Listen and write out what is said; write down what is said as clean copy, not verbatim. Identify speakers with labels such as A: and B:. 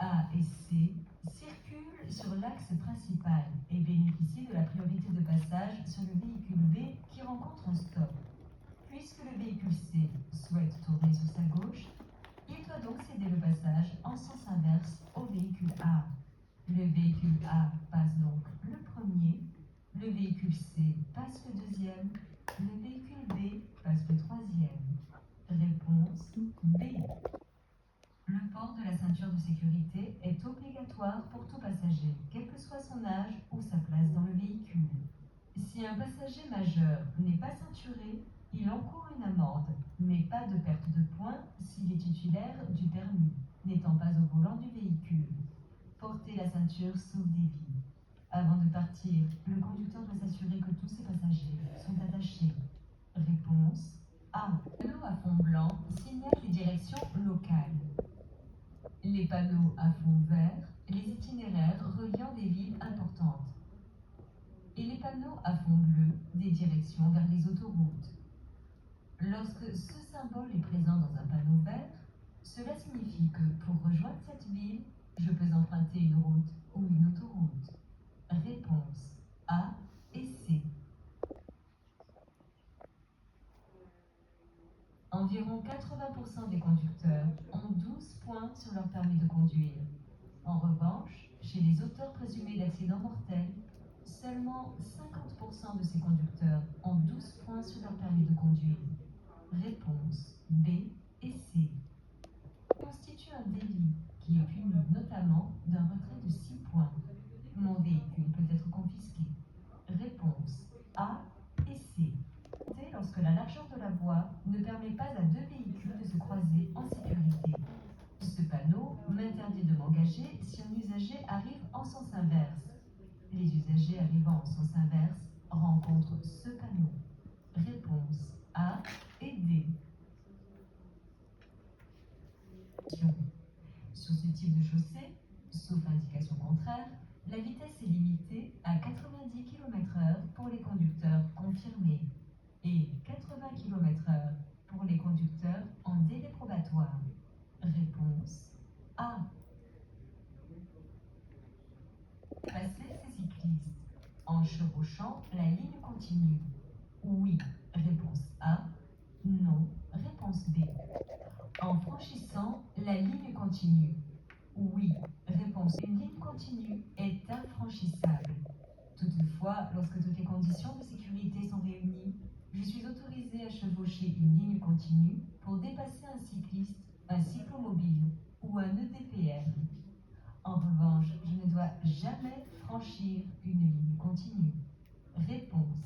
A: A et C circulent sur l'axe principal et bénéficient de la priorité de passage sur le véhicule B qui rencontre un stop. Puisque le véhicule C souhaite tourner sur sa gauche, il doit donc céder le passage en sens inverse au véhicule A. Le véhicule A passe donc le premier, le véhicule C passe le deuxième, le véhicule B passe le troisième. Réponse B. Le port de la ceinture de sécurité est obligatoire pour tout passager, quel que soit son âge ou sa place dans le véhicule. Si un passager majeur n'est pas ceinturé, il encourt une amende, mais pas de perte de points s'il est titulaire du permis, n'étant pas au volant du véhicule. Porter la ceinture sauve des vies. Avant de partir, le conducteur doit s'assurer que tous ses passagers sont attachés. Réponse A. Les panneaux à fond blanc signalent les directions locales. Les panneaux à fond vert, les itinéraires reliant des villes importantes. Et les panneaux à fond bleu, des directions vers les autoroutes. Lorsque ce symbole est présent dans un panneau vert, cela signifie que pour rejoindre cette ville, je peux emprunter une route ou une autoroute. Réponse A et C. Environ 80% des conducteurs ont 12 points sur leur permis de conduire. En revanche, chez les auteurs présumés d'accidents mortels, seulement 50% de ces conducteurs ont 12 points sur leur permis de conduire. Réponse B et C. Constitue un délit qui est puni notamment d'un retrait de 6 points. Mon véhicule peut être confisqué. Réponse A et C. Lorsque la largeur de la voie ne permet pas à deux véhicules de se croiser en sécurité. Ce panneau m'interdit de m'engager si un usager arrive en sens inverse. Les usagers arrivant en sens inverse rencontrent ce panneau. Réponse A et D. Sur ce type de chaussée, sauf indication contraire, la vitesse est limitée à 90 km/h pour les conducteurs confirmés et 80 km/h pour les conducteurs en délai probatoire. Réponse A. Passer ces cyclistes en chevauchant la ligne continue. Oui. Réponse A. Non. Réponse B. En franchissant la ligne continue. Oui. Réponse. Une ligne continue est infranchissable. Toutefois, lorsque toutes les conditions de sécurité sont réunies, je suis autorisé à chevaucher une ligne continue pour dépasser un cycliste, un cyclomobile ou un EDPM. En revanche, je ne dois jamais franchir une ligne continue. Réponse